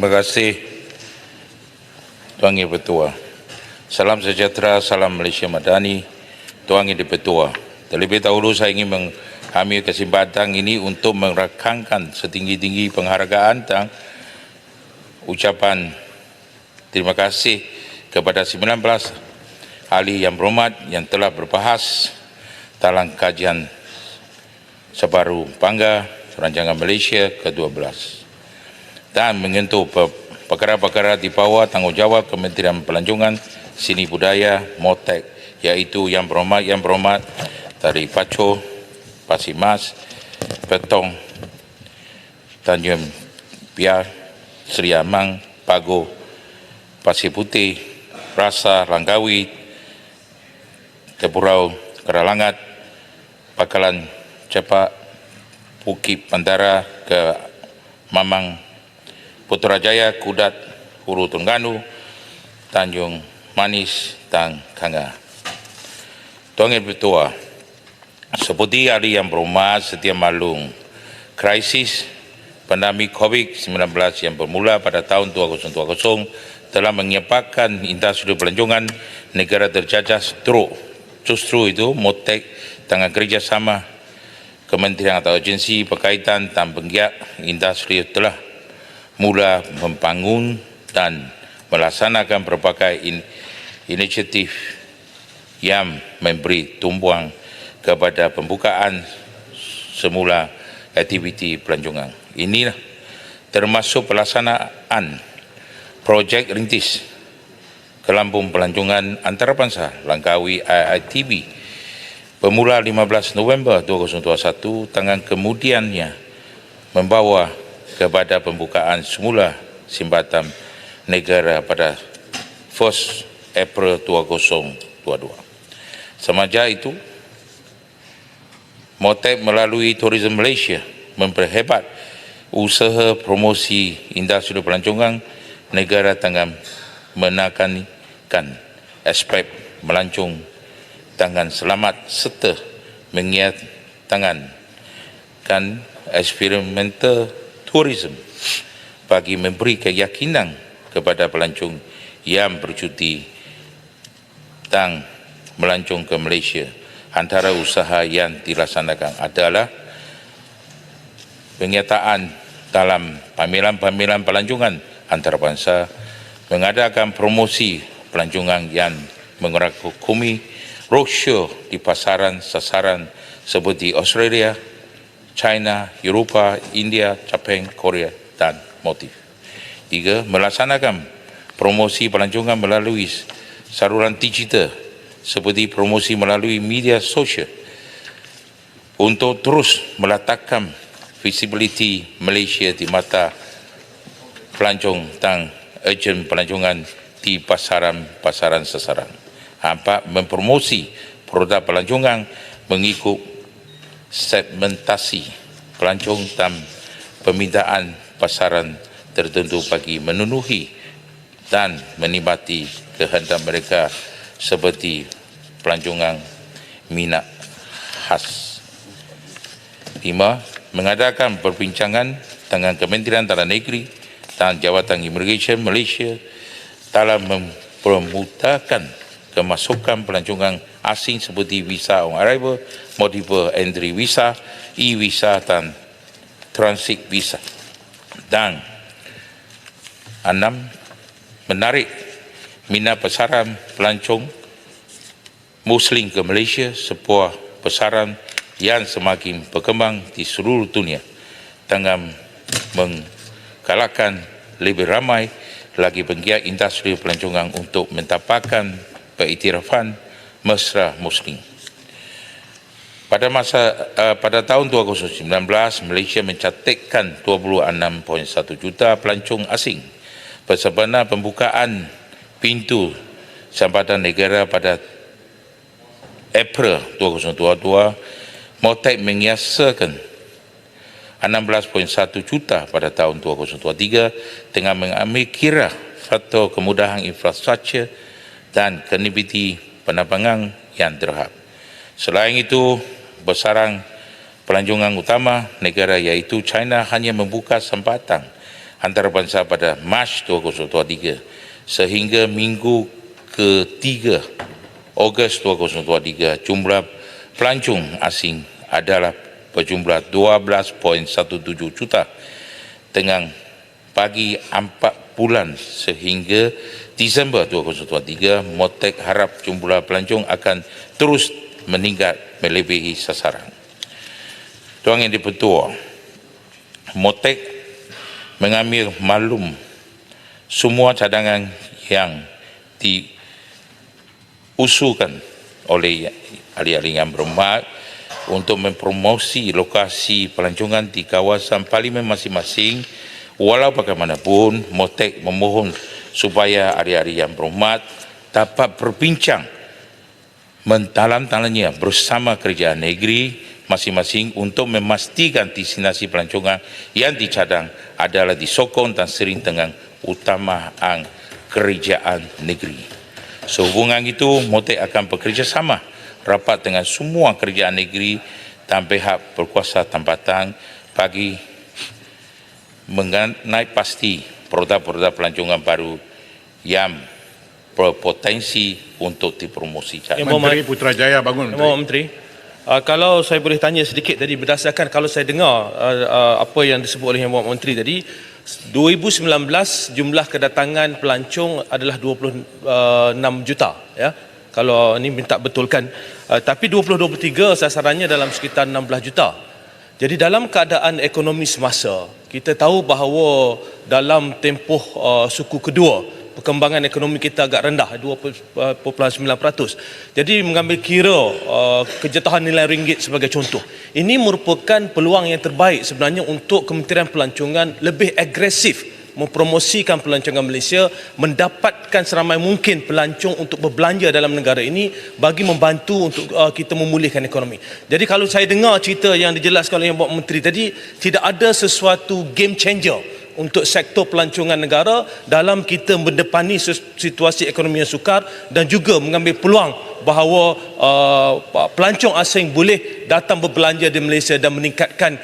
Terima kasih Tuan Yang Bertuah. Salam sejahtera, salam Malaysia Madani, Tuan Yang Bertuah. Terlebih dahulu saya ingin mengambil kesempatan ini untuk merakamkan setinggi-tinggi penghargaan dan ucapan terima kasih kepada 19 ahli yang berhormat yang telah berbahas dalam kajian sebaru Bangga Rancangan Malaysia ke-12 dan menyentuh perkara-perkara di bawah tanggungjawab Kementerian Pelancongan, Seni Budaya, MOTEK, iaitu yang berhormat dari Pacoh, Pasir Mas, Petong, Tanjung Piar, Seri Amang, Pagoh, Pasir Putih, Rasa, Langkawi, Tepurau, Keralangat, Bakalan Cepak, Bukit Bandara ke Mamang, Putrajaya, Kudat, Hulu Terengganu, Tanjung Manis dan Kanga. Tuan Yang Bertuah, seperti ahli yang berhormat setia maklum, krisis pandemik COVID-19 yang bermula pada tahun 2020 telah menyebabkan industri pelancongan negara terjajah stroke. Justru itu, MOTEK dengan kerjasama kementerian atau agensi berkaitan dan penggiat industri telah mula membangun dan melaksanakan berbagai inisiatif yang memberi tumpuan kepada pembukaan semula aktiviti pelancongan. Inilah termasuk pelaksanaan projek rintis Kelambung Pelancongan Antarabangsa Langkawi IITB bermula 15 November 2021 dengan kemudiannya membawa kepada pembukaan semula simbatan negara pada 1 April 2022. Semenjak itu, MOTEK melalui Tourism Malaysia memperhebat usaha promosi industri pelancongan negara dengan menekankan aspek melancong dengan selamat serta mengiatankan eksperimental tourism bagi memberi keyakinan kepada pelancong yang bercuti dan melancong ke Malaysia. Antara usaha yang dilaksanakan adalah penyataan dalam pameran-pameran pelancongan antarabangsa, mengadakan promosi pelancongan yang mengerakumi roadshow di pasaran sasaran seperti Australia, China, Eropah, India, Jepun, Korea dan motif. 3. Melaksanakan promosi pelancongan melalui saluran digital seperti promosi melalui media sosial untuk terus meletakkan visibility Malaysia di mata pelancong dan ejen pelancongan di pasaran-pasaran sasaran. 4. Mempromosi produk pelancongan mengikut segmentasi pelancong dan permintaan pasaran tertentu bagi memenuhi dan menikmati kehendak mereka seperti pelancongan minat khas. 5. Mengadakan perbincangan dengan Kementerian Dalam Negeri dan Jabatan Imigresen Malaysia dalam mempermudahkan kemasukan pelancongan asing seperti visa on arrival, multiple entry visa, e-visa dan transit visa. Dan 6. Menarik minat pasaran pelancong Muslim ke Malaysia, sebuah pasaran yang semakin berkembang di seluruh dunia dengan menggalakkan lebih ramai lagi penggiat industri pelancongan untuk mendapatkan pengiktirafan mesra Muslim. Pada tahun 2019, Malaysia mencatatkan 26.1 juta pelancong asing. Bersempena pembukaan pintu sambatan negara pada April 2022, MOTEK menyiasatkan 16.1 juta pada tahun 2023 dengan mengambil kira faktor kemudahan infrastruktur dan konektiviti penerbangan yang terhad. Selain itu, besaran pelancongan utama negara iaitu China hanya membuka sempatan antarabangsa pada Mac 2023 sehingga minggu ke-3 Ogos 2023 jumlah pelancong asing adalah berjumlah 12.17 juta dengan bagi 4 bulan sehingga Disember 2023. Motek harap jumlah pelancong akan terus meningkat melebihi sasaran. Tuan Yang di-Pertua, Motek mengambil maklum semua cadangan yang diusulkan oleh ahli-ahli yang berhormat untuk mempromosi lokasi pelancongan di kawasan parlimen masing-masing. Walau bagaimanapun, Motek memohon supaya ahli-ahli yang berhormat dapat berbincang mendalam-dalamnya bersama kerajaan negeri masing-masing untuk memastikan destinasi pelancongan yang dicadang adalah disokong dan sering dengan utamaan kerajaan negeri. Sehubungan itu, Motek akan bekerjasama rapat dengan semua kerajaan negeri dan pihak berkuasa tempatan bagi mengenai pasti produk-produk pelancongan baru yang berpotensi untuk dipromosikan. Menteri Putrajaya bangun. Menteri, kalau saya boleh tanya sedikit tadi, berdasarkan kalau saya dengar apa yang disebut oleh Yang Berhormat Menteri tadi, 2019 jumlah kedatangan pelancong adalah 26 juta, ya. Kalau ini minta betulkan. Tapi 2023 sasarannya dalam sekitar 16 juta. Jadi dalam keadaan ekonomi semasa, kita tahu bahawa dalam tempoh suku kedua, perkembangan ekonomi kita agak rendah, 2.9%. Jadi mengambil kira kejatuhan nilai ringgit sebagai contoh, ini merupakan peluang yang terbaik sebenarnya untuk Kementerian Pelancongan lebih agresif mempromosikan pelancongan Malaysia, mendapatkan seramai mungkin pelancong untuk berbelanja dalam negara ini bagi membantu untuk kita memulihkan ekonomi. Jadi kalau saya dengar cerita yang dijelaskan oleh Yang Berhormat Menteri tadi, tidak ada sesuatu game changer untuk sektor pelancongan negara dalam kita mendepani situasi ekonomi yang sukar dan juga mengambil peluang bahawa pelancong asing boleh datang berbelanja di Malaysia dan meningkatkan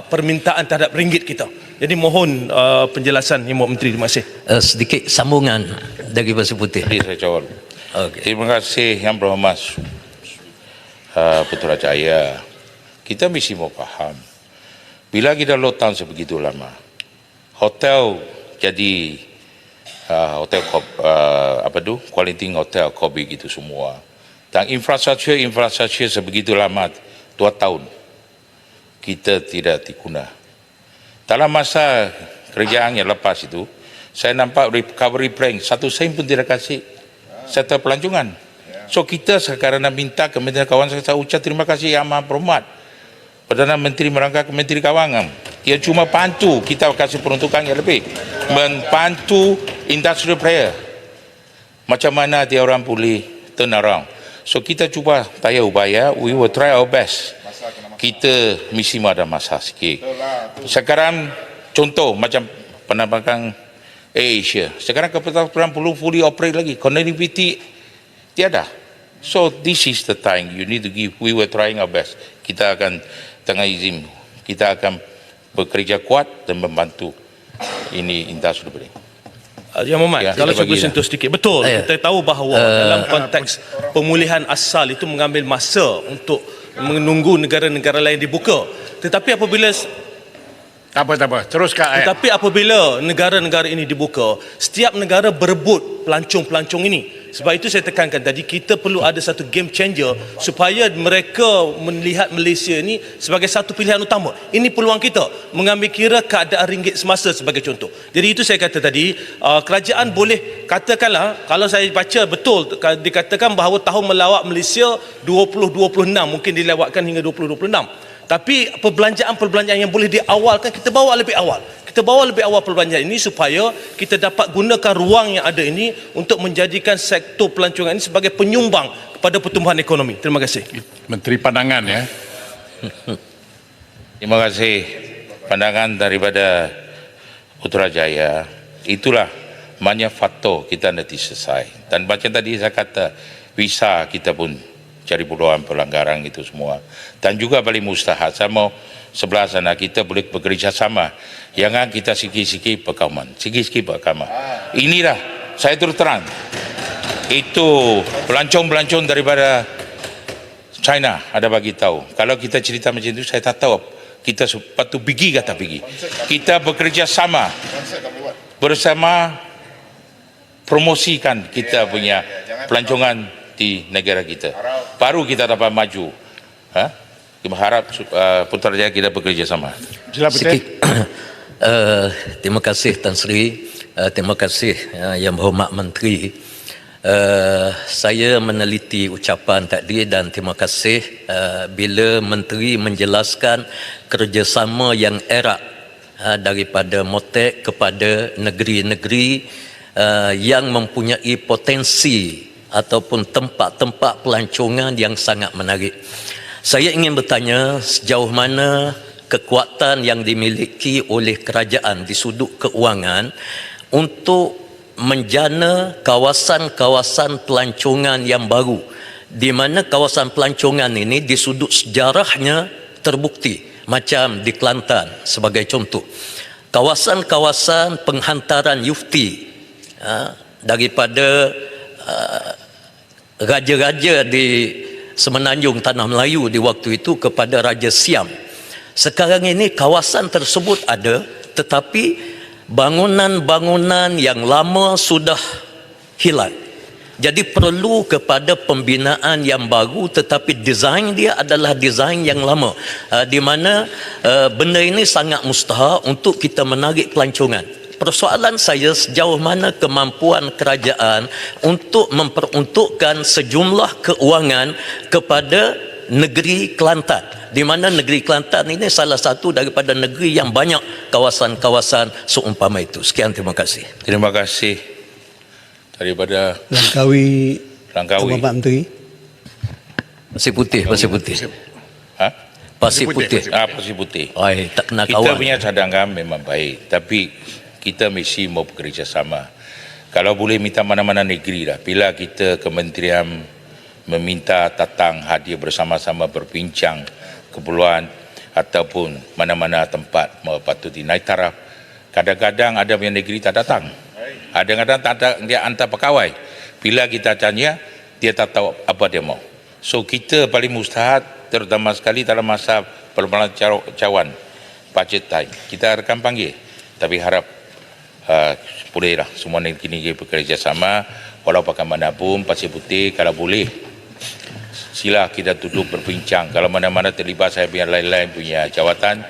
permintaan terhadap ringgit kita. Jadi mohon penjelasan Yang Berhormat Menteri. Terima kasih. Sedikit sambungan dari Pasir Putih. Saya jawab. Okay. Terima kasih Yang Berhormat Putrajaya. Kita mesti mau faham, bila kita lockdown sebegitu lama, hotel jadi hotel quarantine hotel COVID gitu semua, dan infrastruktur sebegitu lama, 2 tahun kita tidak diguna. Dalam masa kerjaan yang lepas itu, saya nampak recovery plan 1 sen pun tidak kasih sektor pelancongan. So kita sekarang nak minta Kementerian Kawasan, saya ucap terima kasih Yang Maha Berhormat Perdana Menteri merangkap Menteri Kawangan. Dia cuma bantu kita kasih peruntukan yang lebih, membantu industrial player macam mana dia orang boleh turn around. So kita cuba daya upaya, we will try our best. Kita mesti ada masa sikit. Sekarang contoh macam penerbangan Asia, sekarang kapal perlu fully operate lagi, connectivity tiada. So this is the time you need to give. We were trying our best. Kita akan tengah izin, kita akan bekerja kuat dan membantu ini industri beri. Yang Berhormat, Ya, kalau saya boleh kita sentuh sedikit. Betul, kita tahu bahawa dalam konteks pemulihan asal itu mengambil masa untuk menunggu negara-negara lain dibuka. Tetapi apabila Tak apa. Teruskan ayat. Tetapi apabila negara-negara ini dibuka, setiap negara berebut pelancong-pelancong ini. Sebab itu saya tekankan tadi, kita perlu ada satu game changer supaya mereka melihat Malaysia ini sebagai satu pilihan utama. Ini peluang kita mengambil kira keadaan ringgit semasa sebagai contoh. Jadi itu saya kata tadi, kerajaan boleh katakanlah, kalau saya baca betul dikatakan bahawa tahun melawat Malaysia 2026 mungkin dilewatkan hingga 2026. Tapi perbelanjaan yang boleh diawalkan, kita bawa lebih awal. Kita bawa lebih awal perbelanjaan ini supaya kita dapat gunakan ruang yang ada ini untuk menjadikan sektor pelancongan ini sebagai penyumbang kepada pertumbuhan ekonomi. Terima kasih. Menteri Pandangan ya. Terima kasih pandangan daripada Putrajaya. Itulah banyak faktor kita nanti selesai. Dan macam tadi saya kata, visa kita pun cari peluang pelanggaran itu semua. Dan juga paling mustahil sama sebelah sana kita boleh bekerja sama. Jangan kita sikit-sikit perkauman. Sikit-sikit perkauman. Inilah saya terus terang. Itu pelancong-pelancong daripada China ada bagi tahu. Kalau kita cerita macam itu saya tak tahu kita patut pergi ke tak pergi. Kita bekerja sama bersama promosikan kita punya pelancongan di negara kita. Baru kita dapat maju. Kita harap Putrajaya kita bekerja sama. Sila Putih. Sikit. Terima kasih Tan Sri. Terima kasih Yang Berhormat Menteri. Saya meneliti ucapan tadi dan terima kasih bila Menteri menjelaskan kerjasama yang erat daripada MOTEK kepada negeri-negeri yang mempunyai potensi ataupun tempat-tempat pelancongan yang sangat menarik. Saya ingin bertanya sejauh mana kekuatan yang dimiliki oleh kerajaan di sudut keuangan untuk menjana kawasan-kawasan pelancongan yang baru, di mana kawasan pelancongan ini di sudut sejarahnya terbukti, macam di Kelantan sebagai contoh. Kawasan-kawasan penghantaran yufti daripada raja-raja di Semenanjung Tanah Melayu di waktu itu kepada Raja Siam. Sekarang ini kawasan tersebut ada, tetapi bangunan-bangunan yang lama sudah hilang. Jadi perlu kepada pembinaan yang baru, tetapi desain dia adalah desain yang lama, di mana benda ini sangat mustahil untuk kita menarik pelancongan. Persoalan saya sejauh mana kemampuan kerajaan untuk memperuntukkan sejumlah keuangan kepada negeri Kelantan, di mana negeri Kelantan ini salah satu daripada negeri yang banyak kawasan-kawasan seumpama itu. Sekian, terima kasih. Terima kasih daripada Langkawi. Langkawi. Bapak Menteri. Pasir Putih, Pasir Putih. Pasir Putih. Pasir Putih. Ai, tak kena Kita kawan. punya cadangan memang baik, tapi kita mesti mau bekerja sama. Kalau boleh minta mana-mana negeri lah. Bila kita kementerian meminta datang hadir bersama-sama berbincang keperluan ataupun mana-mana tempat mau patut dinaik taraf. Kadang-kadang ada yang negeri tak datang. Kadang-kadang tak ada, dia hantar pegawai. Bila kita tanya, dia tak tahu apa dia mau. So kita paling mustahil, terutama sekali dalam masa pelancongan budget time. Kita akan panggil. Tapi harap bolehlah semua negeri bekerja sama, walau pakai mana pun, Pasir Putih kalau boleh sila kita duduk berbincang. Kalau mana-mana terlibat saya punya lain-lain punya jawatan,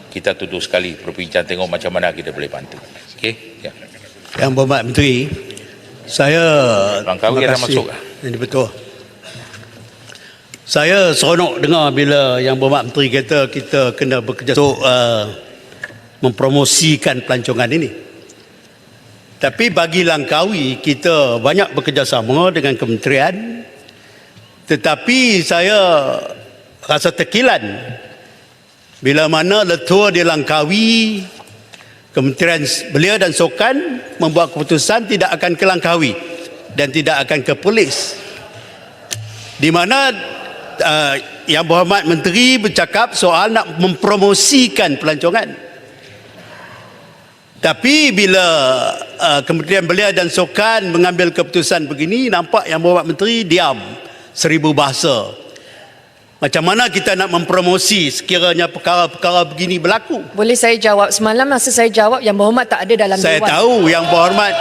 kita duduk sekali berbincang, tengok macam mana kita boleh bantu. Okey? Ya. Yang Berhormat Menteri, saya Langkawi dah masuk. Ini betul. Saya seronok dengar bila Yang Berhormat Menteri kata kita kena bekerja untuk mempromosikan pelancongan ini. Tapi bagi Langkawi, kita banyak bekerjasama dengan kementerian, tetapi saya rasa terkilan bila mana letua di Langkawi, Kementerian Belia dan Sukan membuat keputusan tidak akan ke Langkawi dan tidak akan ke polis, di mana Yang Berhormat Menteri bercakap soal nak mempromosikan pelancongan. Tapi bila Kementerian Belia dan Sukan mengambil keputusan begini, nampak Yang Berhormat Menteri diam 1000 bahasa. Macam mana kita nak mempromosi sekiranya perkara-perkara begini berlaku? Boleh saya jawab? Semalam masa saya jawab, Yang Berhormat tak ada dalam Saya dewan. tahu Yang Berhormat.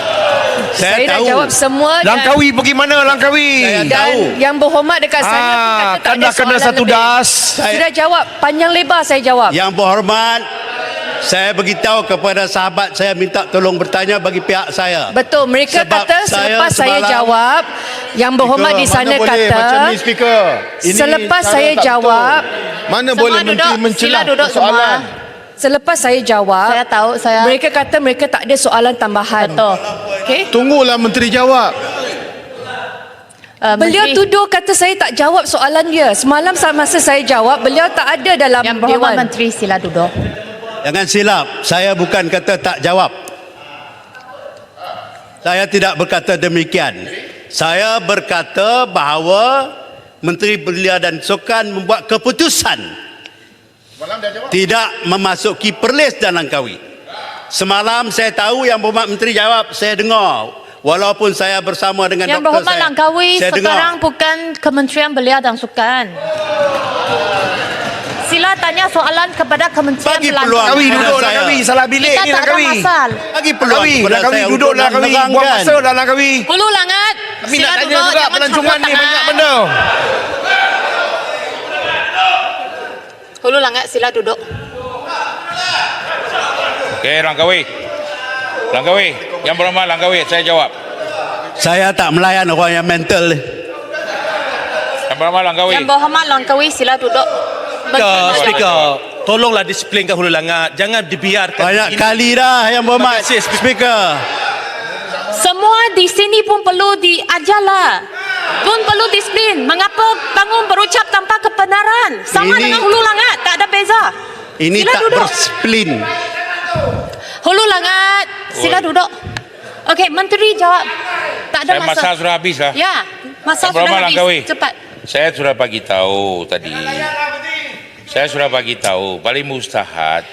Saya dah tahu. jawab semua. Langkawi pergi mana Langkawi? Saya Dan tahu. Yang Berhormat dekat sana pun kata tak kan ada dah kena soalan satu lebih. das. Sudah jawab panjang lebar, saya jawab. Yang Berhormat, saya beritahu kepada sahabat saya minta tolong bertanya bagi pihak saya. Betul, mereka Sebab kata saya selepas saya semalam- jawab, Yang Berhormat di sana Mana boleh kata macam ni speaker. Ini selepas cara saya tak jawab, betul. Mana Semua boleh menteri duduk, mencelah sila duduk persoalan. selepas saya jawab, Saya tahu, saya mereka kata mereka tak ada soalan tambahan. betul. Okey? Tunggulah menteri jawab. Beliau tuduh kata saya tak jawab soalan dia. Semalam masa saya jawab, beliau tak ada dalam Yang Berhormat dewan. Menteri sila duduk. Jangan silap, saya bukan kata tak jawab. Saya tidak berkata demikian. Saya berkata bahawa Menteri Belia dan Sukan membuat keputusan tidak memasuki Perlis dan Langkawi. Semalam saya tahu Yang Berhormat Menteri jawab, saya dengar. Walaupun saya bersama dengan Yang doktor Berhormat Langkawi saya sekarang dengar. bukan Kementerian Belia dan Sukan. Sila tanya soalan kepada Kementerian Bagi Belia. peluang Langkawi kepada duduk saya. Langkawi. Salah bilik Kita ni tak ada Langkawi. masal. Bagi peluang Langkawi, kepada Langkawi saya duduk untuk Langkawi. Buang menerangkan. masa dah Langkawi. Hulu Langat. Tapi Sila nak tanya duduk, juga jangan pelancongan ni campur banyak tangan. benda. Hulu Langat, sila duduk. Okey, Langkawi. Langkawi, Yang Berhormat Langkawi, saya jawab. Saya tak melayan orang yang mental ni. Yang Berhormat Langkawi. Yang Berhormat Langkawi, sila duduk. Speaker, tolonglah disiplinkan Hulu Langat. Jangan dibiarkan. Banyak ini. kali dah Yang Berhormat Terima kasih, Speaker. Semua di sini pun perlu diajarlah. Pun perlu disiplin. Mengapa bangun berucap tanpa kebenaran? Sama Ini- dengan Hulu Langat, tak ada beza. Ini Sila tak duduk. bersplin. Hulu Langat, sila duduk. Okey, Menteri jawab. Tak ada Masa masa. sudah habis lah. Ya, masa Yang Berhormat sudah Langkawi. habis. Cepat. Saya sudah bagi tahu tadi. Saya sudah bagi tahu paling mustahak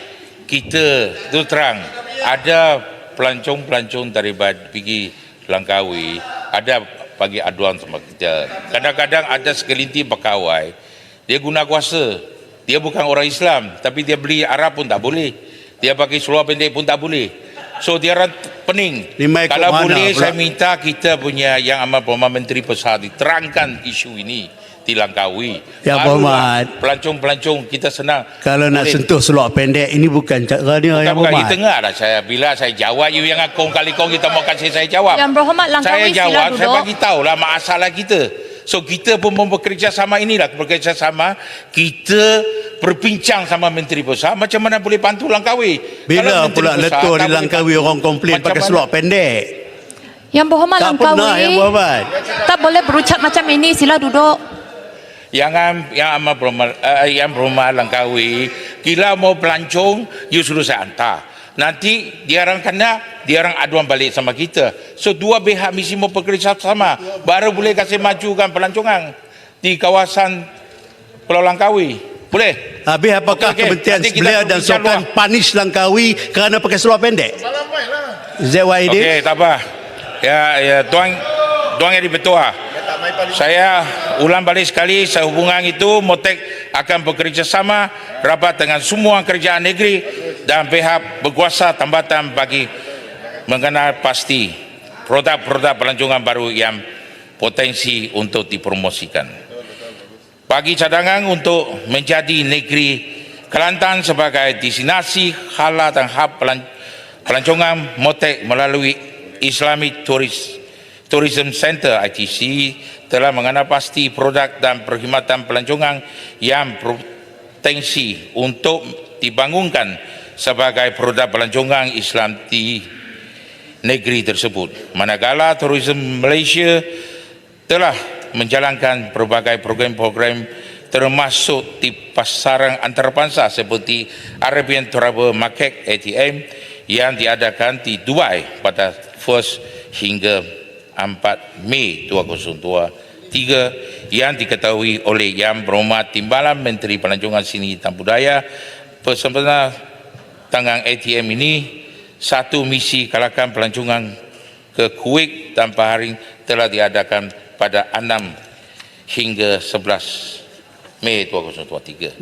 kita tu terang ada pelancong-pelancong daripada pergi Langkawi ada bagi aduan sama kita. Kadang-kadang ada segelintir pegawai dia guna kuasa. Dia bukan orang Islam tapi dia beli Arab pun tak boleh. Dia pakai seluar pendek pun tak boleh. So dia orang pening. Ni mai Kalau kat mana boleh pula? saya minta kita punya Yang Amat Berhormat Menteri Besar diterangkan isu ini di Langkawi. Yang Barulah Berhormat. pelancong-pelancong kita senang. Kalau nak Boleh. sentuh seluar pendek, ini bukan cara dia Yang Bukan, Berhormat. di tengah dah saya. Bila saya jawab, you yang akong kali kong kita mau kasih saya jawab. Yang Berhormat Saya Langkawi, sila jawab, saya duduk. bagi tahu lah masalah kita. So kita pun bekerja sama inilah, bekerja sama kita berbincang sama Menteri Besar macam mana boleh bantu Langkawi. Bila Kalau Menteri pula Besar letup tak di boleh Langkawi bantu, orang komplain macam pakai mana? seluar pendek? Yang Berhormat Tak pernah Langkawi, Yang Berhormat. tak boleh berucap macam ini. Sila duduk. Yang amat berhormat, Yang Berhormat Langkawi, bila mau pelancong, you suruh saya hantar. Nanti dia orang kena, dia orang aduan balik sama kita. So dua pihak mesti mau bekerja sama, baru boleh kasih majukan pelancongan di kawasan Pulau Langkawi. Boleh? Habis apakah Okey, Kementerian nanti kita Belia dan berbincang Sukan punish Langkawi kerana pakai seluar pendek? Is that why it is? Okey, tak apa. Ya, tuan yang dibetua. Saya ulang balik sekali, saya hubungan itu Motek akan bekerja sama rapat dengan semua kerajaan negeri dan pihak berkuasa tambatan bagi mengenal pasti produk-produk pelancongan baru yang potensi untuk dipromosikan. Bagi cadangan untuk menjadi negeri Kelantan sebagai destinasi halal dan hub pelancongan, Motek melalui Islamic Tourism Center ITC telah mengenal pasti produk dan perkhidmatan pelancongan yang berpotensi untuk dibangunkan sebagai produk pelancongan Islam di negeri tersebut. Manakala Tourism Malaysia telah menjalankan berbagai program-program termasuk di pasaran antarabangsa seperti Arabian Travel Market ATM yang diadakan di Dubai pada 1 hingga 4 Mei 2023 yang diketahui oleh Yang Berhormat Timbalan Menteri Pelancongan Seni dan Budaya. Bersama tangan ATM ini, satu misi kalakan pelancongan ke Kuwait dan Bahrain telah diadakan pada 6 hingga 11 Mei 2023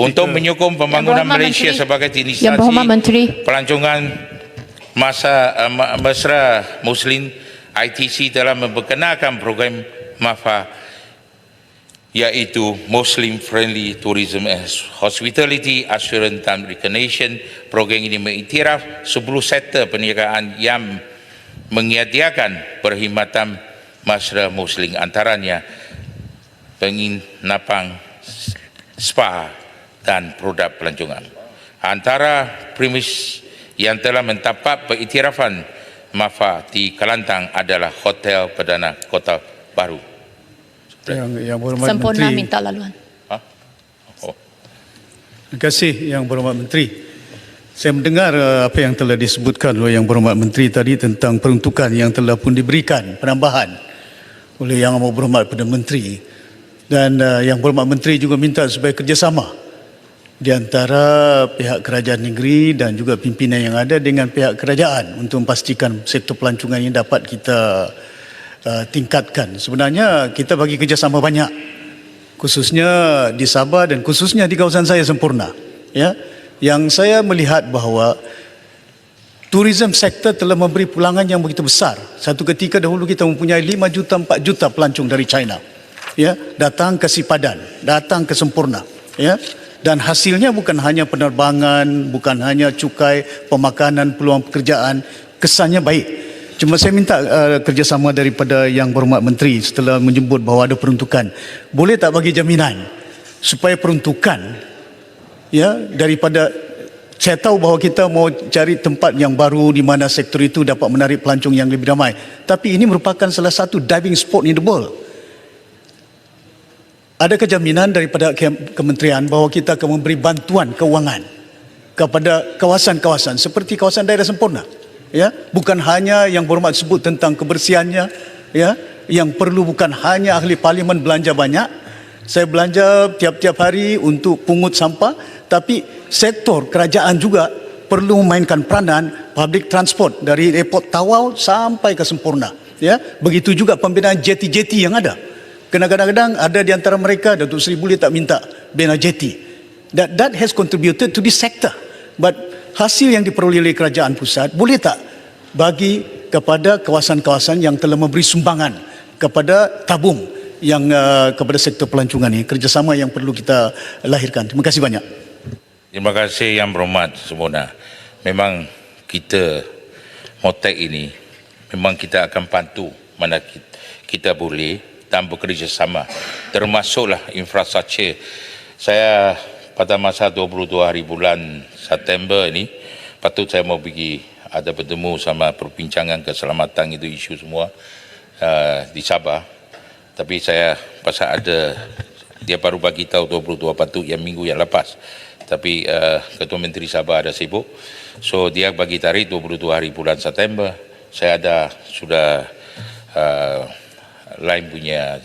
untuk menyokong pembangunan Yang Berhormat Malaysia Menteri. sebagai Yang destinasi Berhormat Menteri. pelancongan mesra Muslim. ITC telah memperkenalkan program MAFA iaitu Muslim Friendly Tourism and Hospitality Assurance and Recognition. Program ini mengiktiraf 10 sektor perniagaan yang menyediakan perkhidmatan mesra Muslim, antaranya penginapan, spa dan produk pelancongan. Antara premis yang telah mendapat pengiktirafan MAFA di Kelantan adalah Hotel Perdana Kota Baru. Yang Berhormat Sempurna Menteri. minta laluan. Terima kasih Yang Berhormat Menteri. Saya mendengar apa yang telah disebutkan oleh Yang Berhormat Menteri tadi tentang peruntukan yang telah pun diberikan penambahan oleh Yang Berhormat Perdana Menteri. Dan Yang Berhormat Menteri juga minta supaya kerjasama di antara pihak kerajaan negeri dan juga pimpinan yang ada dengan pihak kerajaan untuk memastikan sektor pelancongan ini dapat kita tingkatkan. Sebenarnya kita bagi kerjasama banyak, khususnya di Sabah dan khususnya di kawasan saya Sempurna. Ya, yang saya melihat bahawa tourism sektor telah memberi pulangan yang begitu besar. Satu ketika dahulu kita mempunyai 5 juta, 4 juta pelancong dari China. Ya, datang ke Sipadan, datang ke Sempurna. Ya, dan hasilnya bukan hanya penerbangan, bukan hanya cukai, pemakanan, peluang pekerjaan, kesannya baik. Cuma saya minta kerjasama daripada Yang Berhormat Menteri setelah menyebut bahawa ada peruntukan. Boleh tak bagi jaminan supaya peruntukan, ya, daripada saya tahu bahawa kita mau cari tempat yang baru di mana sektor itu dapat menarik pelancong yang lebih ramai. Tapi ini merupakan salah satu diving spot in the world. Adakah jaminan daripada kementerian bahawa kita akan memberi bantuan keuangan kepada kawasan-kawasan seperti kawasan daerah Sempurna? Ya, bukan hanya Yang Berhormat sebut tentang kebersihannya, ya, yang perlu bukan hanya ahli parlimen belanja banyak. Saya belanja tiap-tiap hari untuk pungut sampah, tapi sektor kerajaan juga perlu memainkan peranan public transport dari airport Tawau sampai ke Sempurna. Ya, begitu juga pembinaan jeti-jeti yang ada. Kadang-kadang ada di antara mereka, Datuk Seri boleh tak minta bina jeti. That has contributed to this sector. But hasil yang diperoleh oleh kerajaan pusat boleh tak bagi kepada kawasan-kawasan yang telah memberi sumbangan kepada tabung yang kepada sektor pelancongan ini, kerjasama yang perlu kita lahirkan. Terima kasih banyak. Terima kasih Yang Berhormat Sempurna. Memang kita Motek ini memang kita akan bantu mana kita boleh dan bekerjasama, termasuklah infrastruktur. Saya pada masa 22 hari bulan September ini patut saya mau pergi ada bertemu sama perbincangan keselamatan itu isu semua di Sabah. Tapi saya pasal ada dia baru bagi tahu 22 patut yang minggu yang lepas. Tapi Ketua Menteri Sabah ada sibuk. So dia bagi tarikh 22 hari bulan September. Saya ada sudah lain punya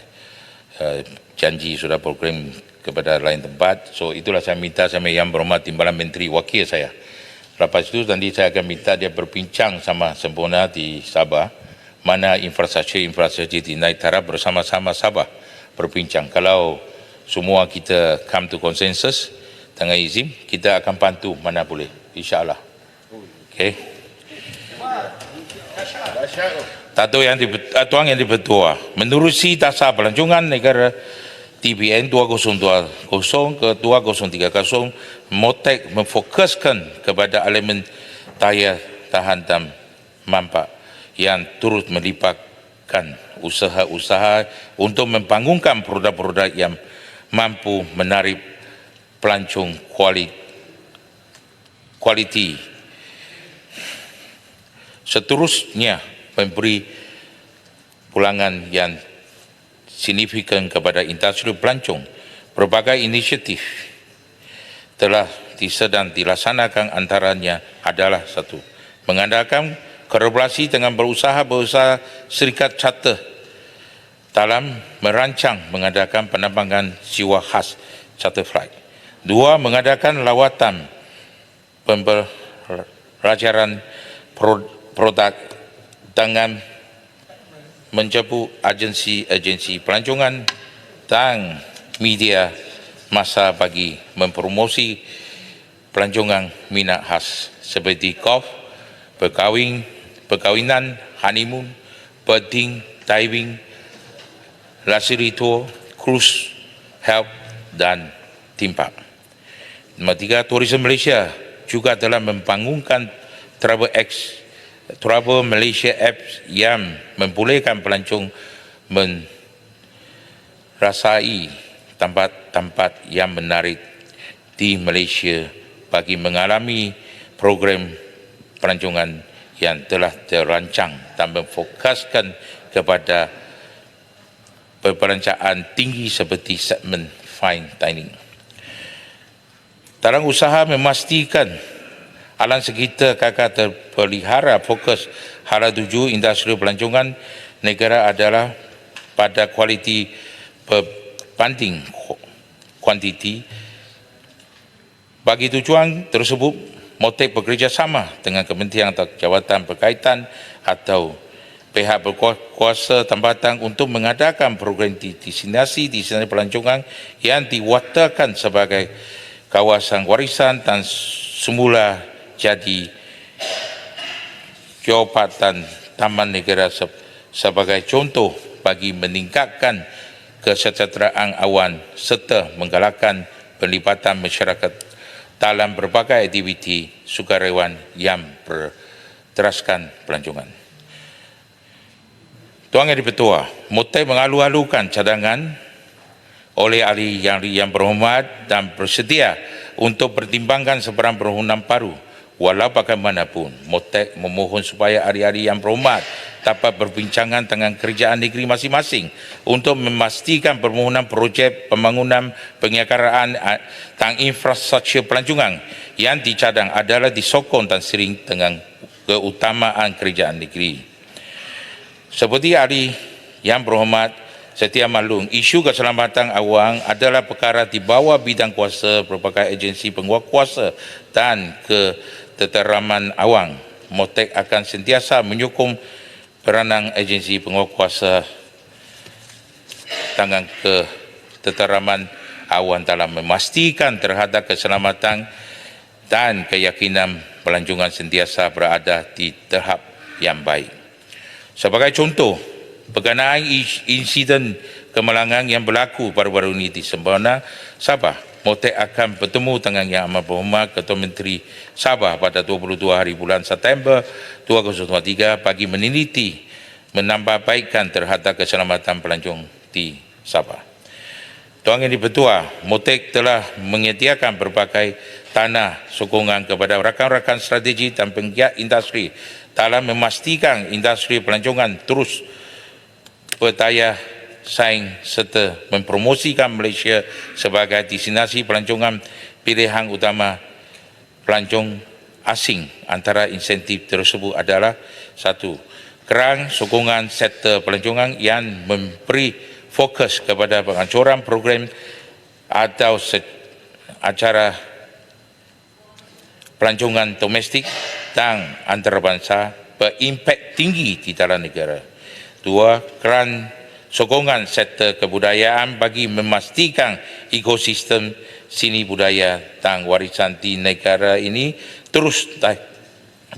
janji sudah program kepada lain tempat. So itulah saya minta sama Yang Berhormat Timbalan Menteri wakil saya. Lepas itu nanti saya akan minta dia berbincang sama Sempurna di Sabah mana infrastruktur di naik taraf bersama-sama Sabah berbincang. Kalau semua kita come to consensus dengan izin, kita akan bantu mana boleh, insyaAllah. Okay. Tuan yang dipertua, menerusi dasar pelancongan negara TBN 2020 ke 2030, Motek memfokuskan kepada elemen daya tahan dan mampak yang turut melibatkan usaha-usaha untuk membangunkan produk-produk yang mampu menarik pelancong kualiti. Seterusnya, memberi pulangan yang signifikan kepada industri pelancong. Berbagai inisiatif telah sedang dilaksanakan, antaranya adalah satu, mengadakan kolaborasi dengan berusaha syarikat charter dalam merancang mengadakan penerbangan jiwa khas charter flight. Dua, mengadakan lawatan pembelajaran produk dengan menjemput agensi pelancongan dan media masa bagi mempromosi pelancongan minat khas seperti golf, perkahwinan, honeymoon, birding, diving, luxury tour, cruise, health dan theme park. Nombor tiga, Tourism Malaysia juga telah membangunkan Travel Malaysia Apps yang membolehkan pelancong merasai tempat-tempat yang menarik di Malaysia bagi mengalami program pelancongan yang telah terancang dan memfokuskan kepada perbelanjaan tinggi seperti segmen fine dining. Dalam usaha memastikan alam sekitar kekal terpelihara, fokus hala tuju industri pelancongan negara adalah pada kualiti banding kuantiti. Bagi tujuan tersebut, Motek bekerjasama dengan kementerian atau jawatan berkaitan atau pihak berkuasa tempatan untuk mengadakan program destinasi pelancongan yang diwatakan sebagai kawasan warisan dan semula jadi Jabatan Taman Negara sebagai contoh bagi meningkatkan kesejahteraan awan serta menggalakkan pelibatan masyarakat dalam berbagai aktiviti sukarelawan yang berteraskan pelancongan. Tuan Yang Di-Pertua, Motek mengalu-alukan cadangan oleh ahli yang berhormat dan bersedia untuk pertimbangkan sebarang permohonan baru. Walau bagaimanapun, Motek memohon supaya ahli-ahli yang berhormat dapat berbincangan dengan kerajaan negeri masing-masing untuk memastikan permohonan projek pembangunan penyegaraan dan infrastruktur pelancongan yang dicadang adalah disokong dan sering dengan keutamaan kerajaan negeri. Seperti ahli yang berhormat setia maklum, isu keselamatan awang adalah perkara di bawah bidang kuasa berbagai agensi penguatkuasa dan ketenteraman awang. Motek akan sentiasa menyokong peranan agensi penguatkuasa dengan ketenteraman awang dalam memastikan terhadap keselamatan dan keyakinan pelancongan sentiasa berada di tahap yang baik. Sebagai contoh, berkenaan insiden kemalangan yang berlaku baru-baru ini di Sembana, Sabah, Motek akan bertemu dengan Yang Amat Berhormat Ketua Menteri Sabah pada 22 hari bulan September 2023 bagi meneliti menambahbaikkan terhadap keselamatan pelancong di Sabah. Tuan Yang Di-Pertua, Motek telah menyediakan berbagai tanah sokongan kepada rakan-rakan strategi dan penggiat industri dalam memastikan industri pelancongan terus berdaya saing serta mempromosikan Malaysia sebagai destinasi pelancongan pilihan utama pelancong asing. Antara insentif tersebut adalah: 1. Kerang sokongan sektor pelancongan yang memberi fokus kepada pengancuran program atau acara pelancongan domestik dan antarabangsa berimpak tinggi di dalam negara. 2. Kerang sokongan sektor kebudayaan bagi memastikan ekosistem seni budaya dan warisan di negara ini terus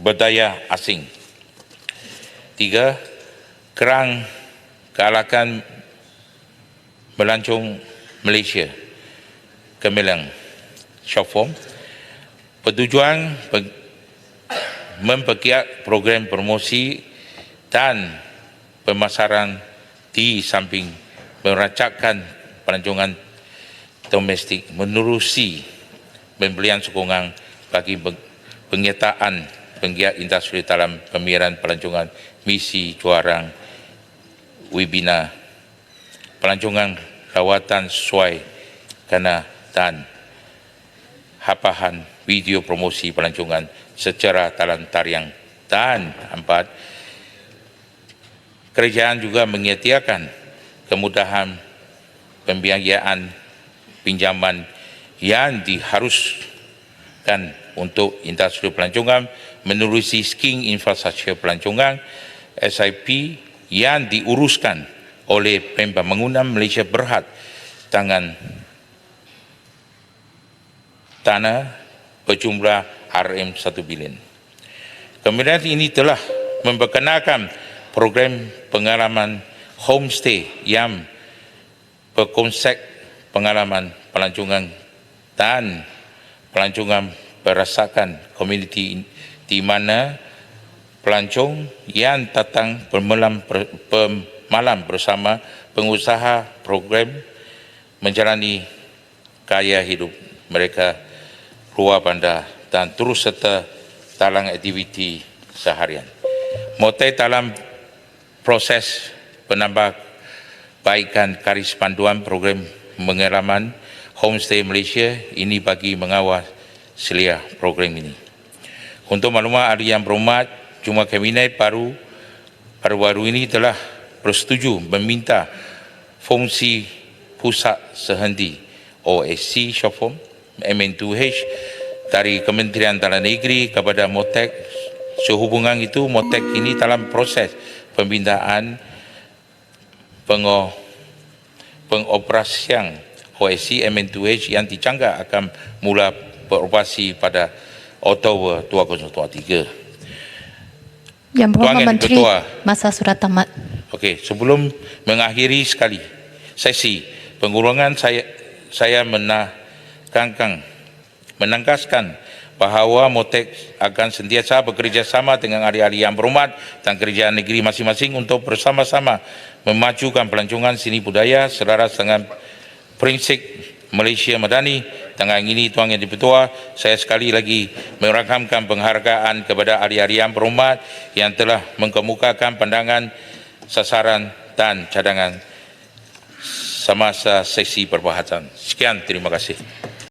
berdaya asing. 3. Kerang galakan melancong Malaysia Gemilang short form bertujuan mempergiat program promosi dan pemasaran di samping merancangkan pelancongan domestik menerusi pembelian sokongan bagi penyertaan penggiat industri dalam pemeliharaan pelancongan misi juarang webinar pelancongan rawatan sesuai kena dan hapahan video promosi pelancongan secara dalam tarian. Dan 4. Kerajaan juga menyediakan kemudahan pembiayaan pinjaman yang diharuskan untuk industri pelancongan menerusi skim infrastruktur pelancongan SIP yang diuruskan oleh Pembangunan Malaysia Berhad dengan tanah berjumlah RM1 bilion. Kemudian ini telah memperkenalkan program pengalaman homestay yang berkonsep pengalaman pelancongan dan pelancongan berdasarkan komuniti di mana pelancong yang datang bermalam bersama pengusaha program menjalani gaya hidup mereka luar bandar dan terus serta dalam aktiviti seharian. Motek dalam proses penambahbaikan garis panduan program pengalaman homestay Malaysia ini bagi mengawal selia program ini. Untuk maklumat ahli yang berhormat, Jumlah Kabinet baru-baru ini telah bersetuju meminta fungsi Pusat Sehendi OSC short form MN2H dari Kementerian Dalam Negeri kepada MOTEC. Sehubungan itu MOTEC ini dalam proses pembinaan pengoperasian OSC MN2H yang dijangka akan mula beroperasi pada Oktober 2023. Yang Berhormat Tuan Menteri, Ketua. masa sudah tamat. Okey, sebelum mengakhiri sekali sesi pengurangan, saya menegaskan bahawa MOTEC akan sentiasa bekerjasama dengan ahli-ahli yang berhormat dan kerajaan negeri masing-masing untuk bersama-sama memajukan pelancongan seni budaya selaras dengan prinsip Malaysia Madani. Dengan ini, Tuan Yang Dipertua, saya sekali lagi merakamkan penghargaan kepada ahli-ahli yang berhormat yang telah mengemukakan pandangan, sasaran dan cadangan semasa sesi perbahasan. Sekian, terima kasih.